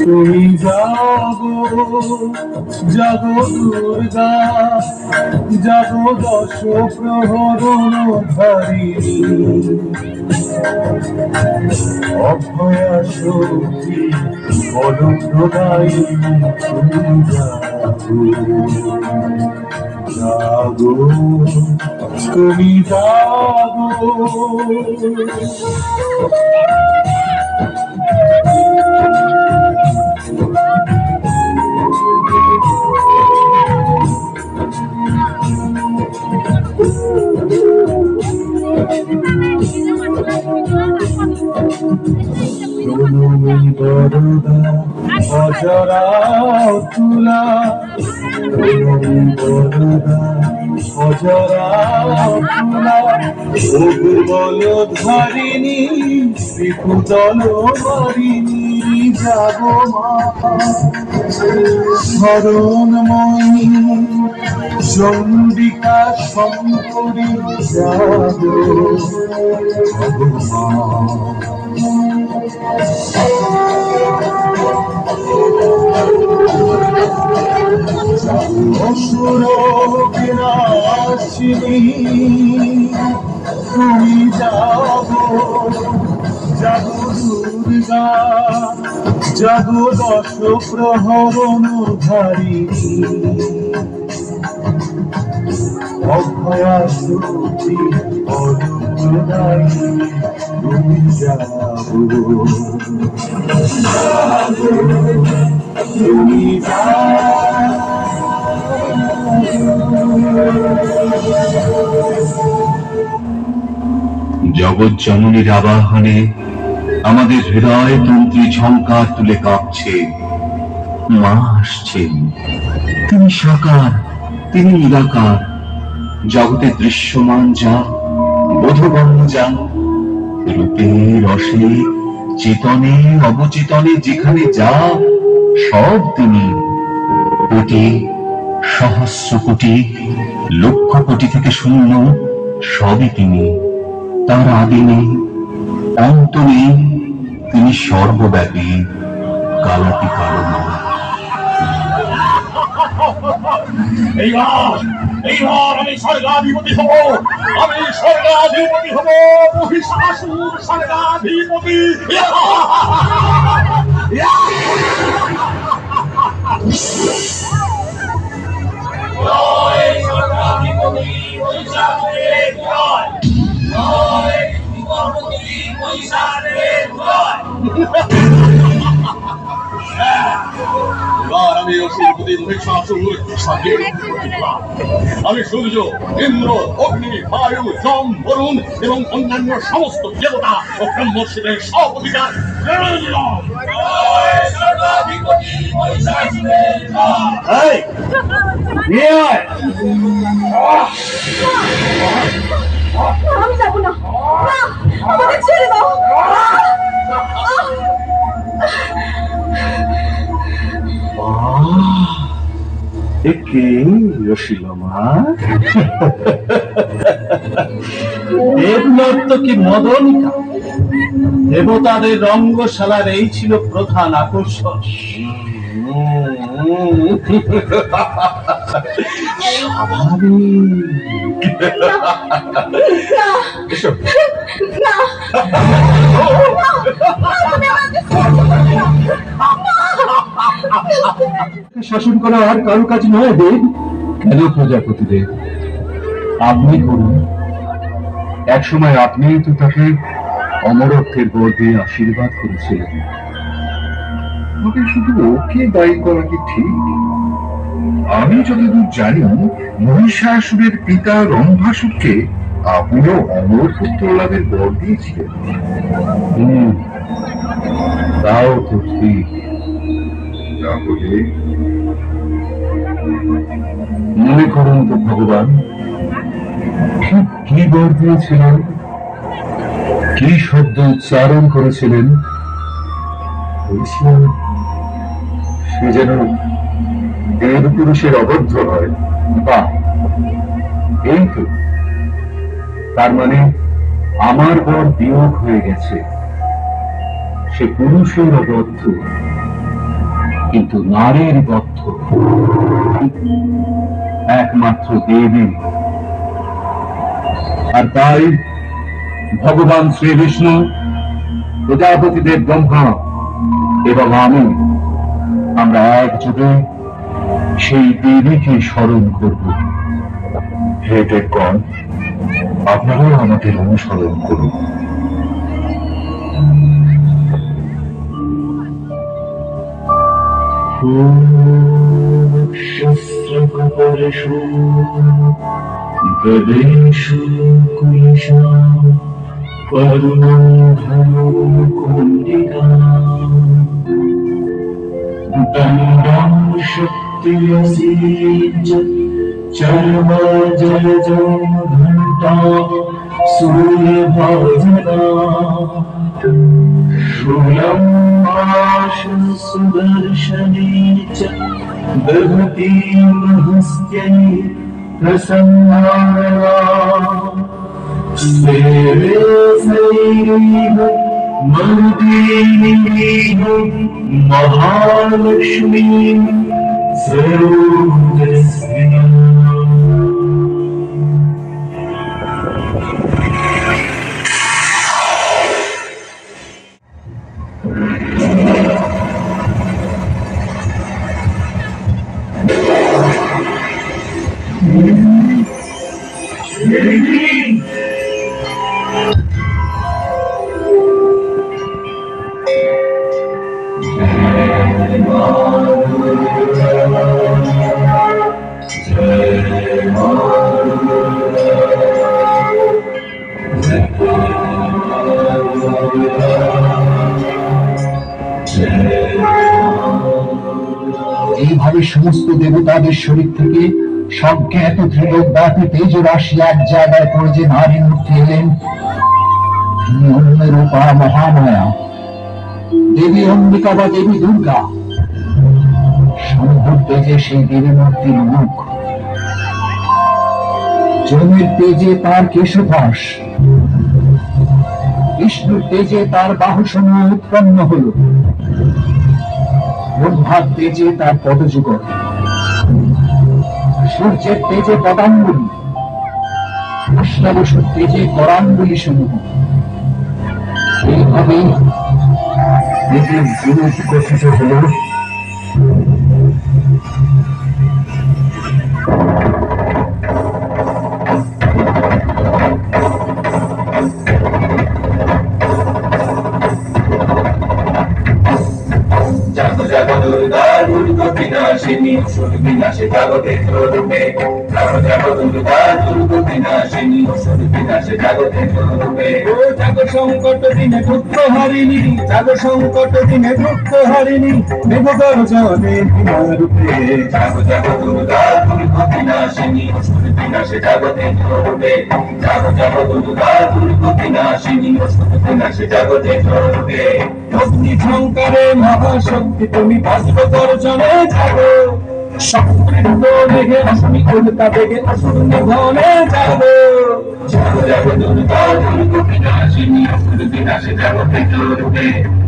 তুমি জাগো জাগো দুর্গা জাগো দশ প্রহরণ ধারিণী অভয়া শক্তি বলপ্রদায়িনী তুমি জাগো তুমি জাগো। বরদা অজরা তুলা বরদা অজরা তুলা বল ধারিণী বিপুদল মারিণী যাবো মা শরণময়ী চন্ডিকা শঙ্করী যাবো মা। অসুর বিনাশিনী তুমি যাবো যাবো দুর্গা যাবো দশ প্রহরণ ধারিণী অভয়া শক্তি বলপ্রদায়িনী তুমি যাবো তুমি জগৎ জননীর আবাহনে আমাদের হৃদয় তন্ত্রী ঝংকার তুলে কাঁপছে। মা আসছেন, তিনি সাকার, তিনি নিরাকার, জগতে দৃশ্যমান যা বোধগম্য যা, রূপে রসে চেতনে অবচেতনে যেখানে যা সব তিনি। কোটি সহস্র কোটি লক্ষ কোটি থেকে শূন্য সবই তিনি। তার আগে নেই, অন্ত নেই, তিনি সর্বব্যাপী, কালাতি কারণ। এইবার আমি স্বর্গাধিপতি হব, আমি স্বর্গাধিপতি হব, মহিষাসুর স্বর্গাধিপতি। এবার আমি অসুরপতি মহিষাসুর আমি সূর্য, ইন্দ্র, অগ্নি, বায়ু, জম, বরুণ এবং অন্যান্য সমস্ত দেবতা ও ব্রহ্মর্ষিদের সব অধিকার আমি যাবো না, আমাকে ছেড়ে দাও। একে রসিলমা দেবনর্ত কি মদনিকা, দেবতাদের রঙ্গশালার এই ছিল প্রধান আকর্ষণ। শাসন করা আর কারো কাজ নয় দেব। কেন প্রজাপতি দেব, আপনি করুন। এক সময় আপনি তো তাকে অমরত্বের বর দিয়ে আশীর্বাদ করেছিলেন। তবে শুধু ওকে দায়ী করা কি ঠিক? আমি যতদূর জানি মহিষাসুরের পিতা রম্ভাসুরকে আপনিও অমর পুত্র লাভের বর দিয়েছিলেন। তাও তো ঠিক। তাহলে মনে করুন তো ভগবান ঠিক কি বর দিয়েছিলেন, কি শব্দ উচ্চারণ করেছিলেন। বলছিলাম সে যেন দেব পুরুষের অবদ্ধ হয়। বাহ, এই তো, তার মানে আমার বর বিয়োগ হয়ে গেছে। সে পুরুষের অবদ্ধ কিন্তু নারীর বদ্ধ, একমাত্র দেবী। আর তাই ভগবান শ্রীবিষ্ণু, প্রজাপতিদের ব্রহ্মা এবং আমরা একযোগে সেই দেবীকে স্মরণ করব। হে দেবগণ, আপনারাও আমাদের অনুসরণ করুন। শস্ত্রকপরশু গদেষু কুলিশা করুণং ধনু কুণ্ডিকা দণ্ডং শক্তিরসীজ চর্ম জলজং ঘণ্টা সূর্যভাজনা শূলং পাশং সুদর্শনে চ দধতি হস্ত্যৈ প্রসন্নানা সেবে সৈরিহ মন্দিরিহ মহালক্ষ্মী সর্বজস্বিনা। এইভাবে সমস্ত দেবতাদের শরীর থেকে সজ্ঞাত ত্রিলোকব্যাপী তেজ রাশি এক জায়গায় পড়ে যে নারীর মূর্তি এলেন, তিনি অন্য রূপা মহামায়া দেবী অম্বিকা বা দেবী দুর্গা। শম্ভুর তেজে সেই দেবী মূর্তির মুখ, যমের তেজে তার কেশপাশ, বিষ্ণুর তেজে তার বাহুসমূহ উৎপন্ন হল, ব্রহ্মার তেজে তার পদযুগল, সূর্যের তেজে পদাঙ্গুলি, কৃষ্ণবসুর তেজে করাঙ্গুলি সমূহ। এইভাবে দেবীর রূপ গঠিত হল। জাগো জাগো দুর্গা দুর্গা বিনাশিনী অসুর বিনাশে জাগতে রূপে। জাগো জাগো দুর্গা দুর্গা বিনাশিনী অসুর বিনাশে জাগতে রূপে। ও জাগো সংকট দিনে দুঃখ হারিণী, জাগো সংকট দিনে দুঃখ হারিণী, দেব গর্জনে বিনা রূপে। জাগো জাগো দুর্গা দুর্গা বিনাশিনী অসুর বিনাশে জাগতে রূপে। জাগো জাগো দুর্গা দুর্গা বিনাশিনী অসুর বিনাশে জাগতে রূপে। অগ্নি ঝঙ্কারে মহাশক্তি তুমি বজ্র গর্জনে জাগো, সমৃদ্ধ মেঘে অশ্মি উল্কা বেগে অসুর নিধনে জাগো। জাগো জাগো দুর্গা দুর্গা বিনাশিনী অসুর বিনাশে জাগতে রূপে।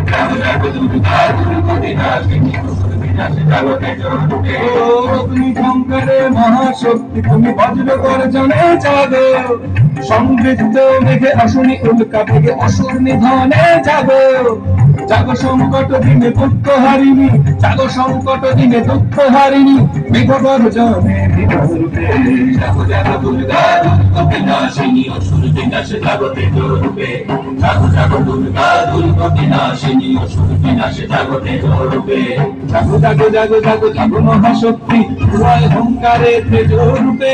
জাগো জাগো দুর্গা দুর্গা বিনাশিনী অসুর বিনাশে জাগতে রূপে। ও অগ্নি ঝঙ্কারে মহাশক্তি তুমি বজ্র গর্জনে জাগো, সমৃদ্ধ মেঘে অশ্মি উল্কা বেগে অসুর নিধনে জাগো। জাগো সংকট দিনে দুঃখ হারিণী, জাগো সংকট দিনে দুঃখ হারিণী, মেঘবর জনে রূপে জাগো জাগো দুর্গা দুর্গ বিনাশিনী অসুর বিনাশে জাগতে রূপে জাগো জাগো দুর্গা দুর্গ বিনাশিনী অসুর বিনাশে জাগতে রূপে জাগো জাগো জাগো জাগো জাগো মহাশক্তি ভয় হুঙ্কারে তেজ রূপে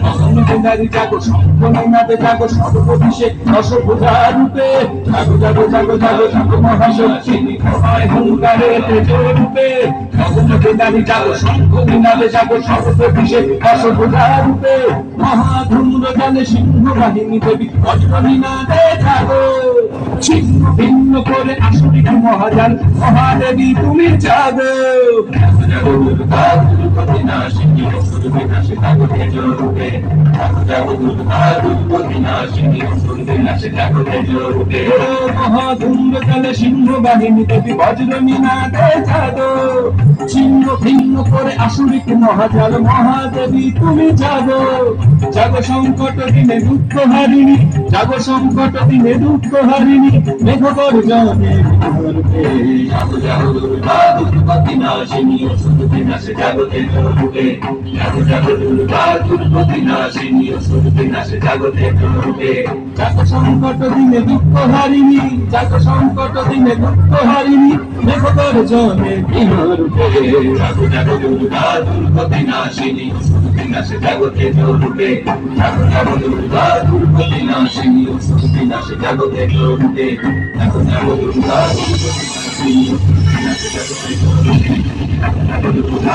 অসংখ্যধারী জাগো সম্পূর্ণনাথে জাগো সর্বভিষেক দশভুজা রূপে জাগো জাগো জাগো জাগো জাগো মহাশক্তি ভয় হুঙ্কারে তেজ রূপে অসংখ্যধারী জাগো সম্পূর্ণনাথে জাগো সর্বভিষেক দশভুজা রূপে মহাধূম্র জানে সিংহ বাহিনী দেবী বজ্রনীনাদে জাগো ছিন্ন ভিন্ন করে আসরিক মহাজান মহাদেবী তুমি জাগো জাগো জাগো দুর্গা দুর্গ বিনাশিনী অসুর বিনাশে জাগতে রূপে জাগো জাগো দুর্গা দুর্গ বিনাশিনী অসুর বিনাশে জাগতে রূপে মহাধূম্র জানে সিংহ বাহিনী দেবী বজ্রনীনাদে জাগো ছিন্ন ভিন্ন করে আসরিক মহাজাল মহাদেবী তুমি জাগো জাগো সংকট দিনে দুঃখ হারিণী জাগো সংকট দিনে দুঃখ হারিণী মেঘবর জনে রূপে জাগো জাগো দুর্গা দুর্গ বিনাশিনী অসুর বিনাশে জাগতে রূপে জাগো জাগো দুর্গা দুর্গ বিনাশিনী অসুর বিনাশে জাগতে রূপে জাগো সংকট দিনে দুঃখ হারিণী জাগো সংকট দিনে দুঃখ হারিণী মেঘবর জনে রূপে জাগো জাগো দুর্গা দুর্গ বিনাশিনী অসুর বিনাশে জাগতে রূপে জাগো জাগো দুর্গা দুর্গ বিনাশিনী অসুর বিনাশে জাগতে রূপে জাগো জাগো দুর্গা দুর্গ বিনাশিনী অসুর বিনাশে জাগতে রূপে জাগো দুর্গা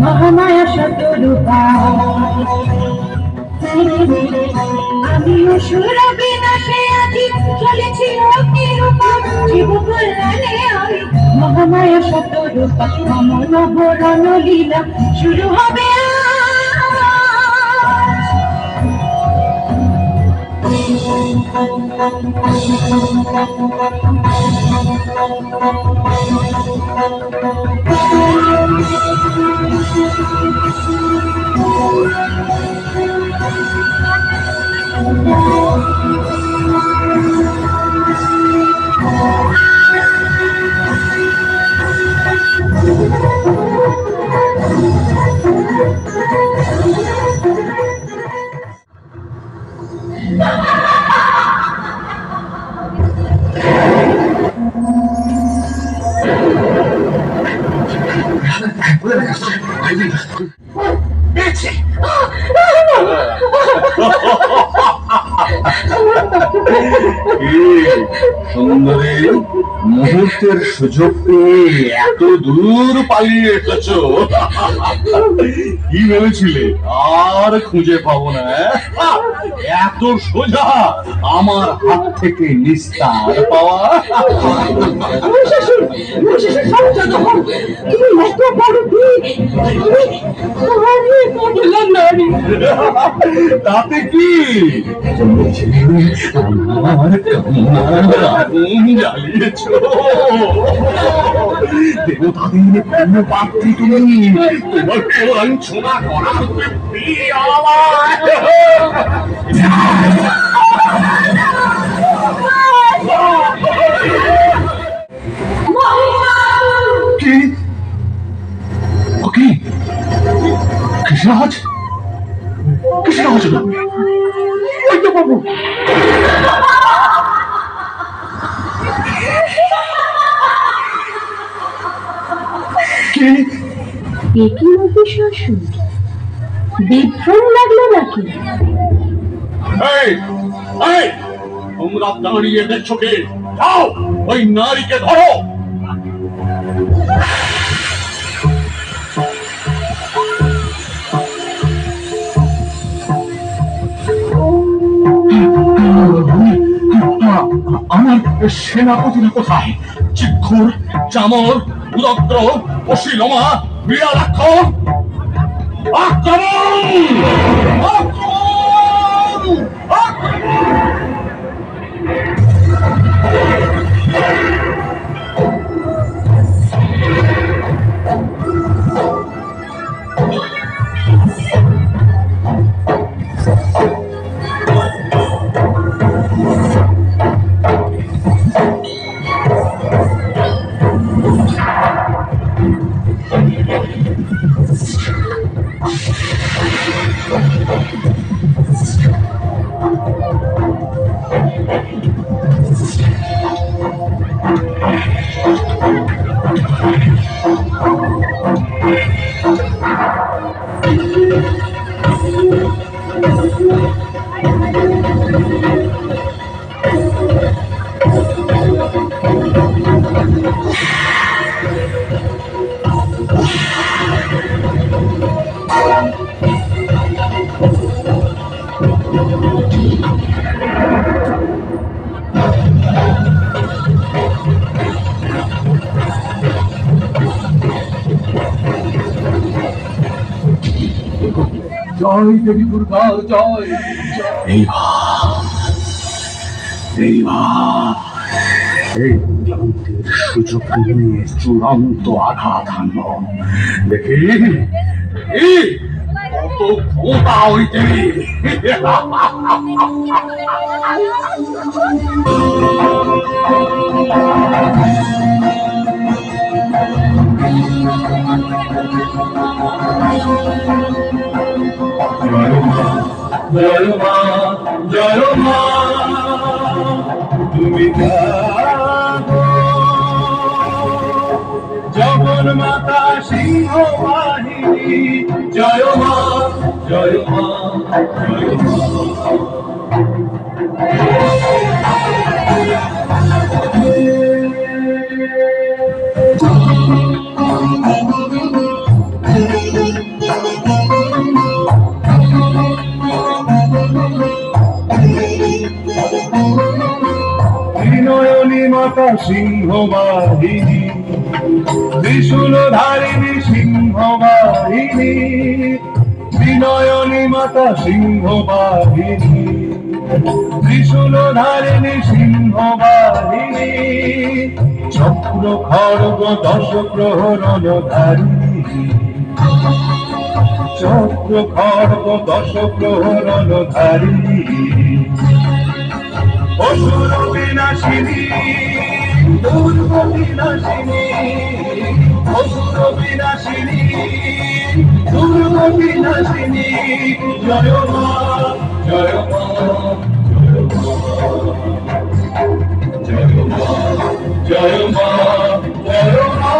মহামায়া শতরূপা আমি অসুর বিনাশে আছি চলেছি অগ্নির উপর জীব কল্যাণে আমি মহামায়া শতরূপা অমর বরণ লীলা শুরু হবে সুন্দরী, মুহূর্তের সুযোগ পেয়ে এত দূর পালিয়ে এসেছো, কি ভেবেছিলে আর খুঁজে পাবো না? এত সোজা আমার হাত থেকে নিস্তার পাওয়া? তাতে কি আমার কান্নার আগুন জ্বালিয়েছ? দেবতাদের পূর্ণ পাত্রী তুমি, তোমাকে লাঞ্ছনা করার তৃপ্তি আমার। কি? ওকে কৃষ্ণরাজ, কৃষ্ণরাজ ওই তো বাবু। একই মতো শ্বশুর বিভ্রম লাগলো নাকি? তোমরা দাঁড়িয়ে দেখছো কে? যাও ওই নারীকে ধরো। আমার সেনাপতিরা কোথায়? চিক্ষুর, চামর, উদগ্র, অশিলমা, বিড়ালাক্ষ, আক্রমণ! আক্রমণ! আক্রমণ! জয় দেবী দুর্গার জয়। এই ক্লান্তির সুযোগ নিয়ে চূড়ান্ত আঘাত হানল। দেখি কত ক্ষমতা হইতে। জয় মা, জয় মা, তুমি জগন মাতা সিংহ বাহিনী। জয় মা, জয় মা, জয় মা। সিংহবাহিনী, ত্রিশূল ধারিণী সিংহবাহিনী, বিনয়নী মাতা সিংহবাহিনী, ত্রিশূল ধারিণী সিংহবাহিনী, চক্র খড়গ দশ প্রহরণধারিণী, চক্র খড়গ দশ প্রহরণধারিণী, অসুর বিনাশিনী, দুর্গ বিনাশিনী, অসুর বিনাশিনী, দুর্গ বিনাশিনী, জয় মা, জয় মা, জয় মা, জয় মা, জয় মা।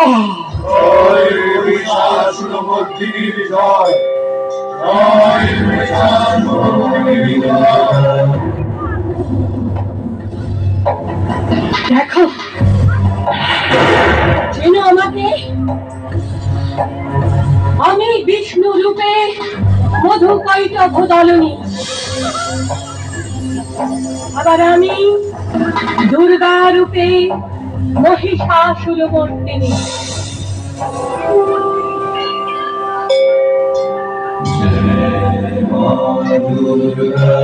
জয় মহিষাসুরমর্দিনীর জয়, জয় মহিষাসুরমর্দিনীর জয়। দেখো চেনো আমাকে, আমি বিষ্ণু রূপে মধুকৈটভ দলনী, আবার আমি দুর্গা রূপে মহিষাসুরমর্দিনী। জয় মা দুর্গা,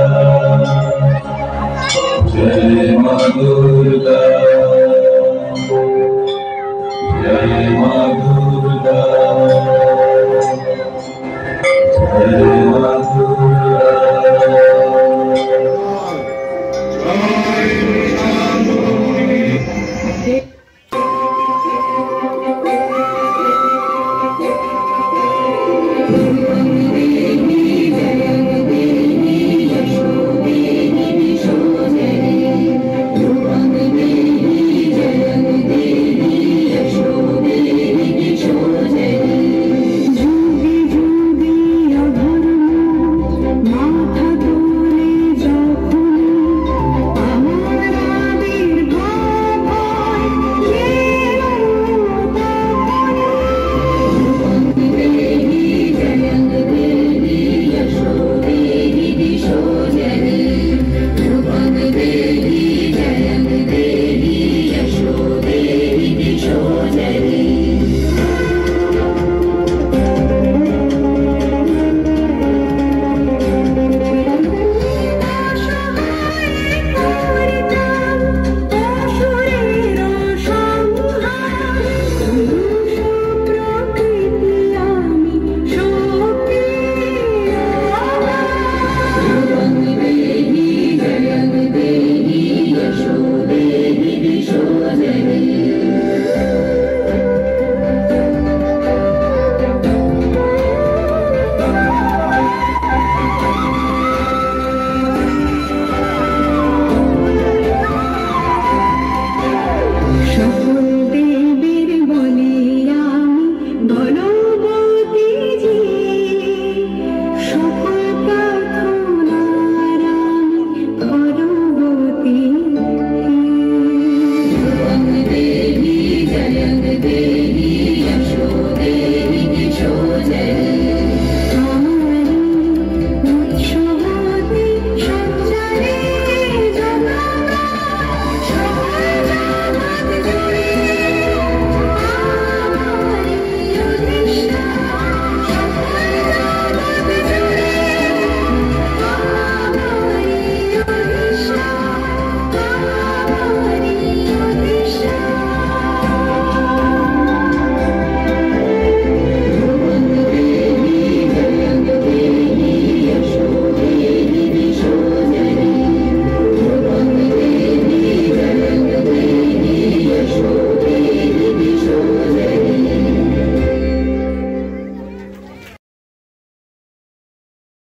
জয় মা দুর্গা।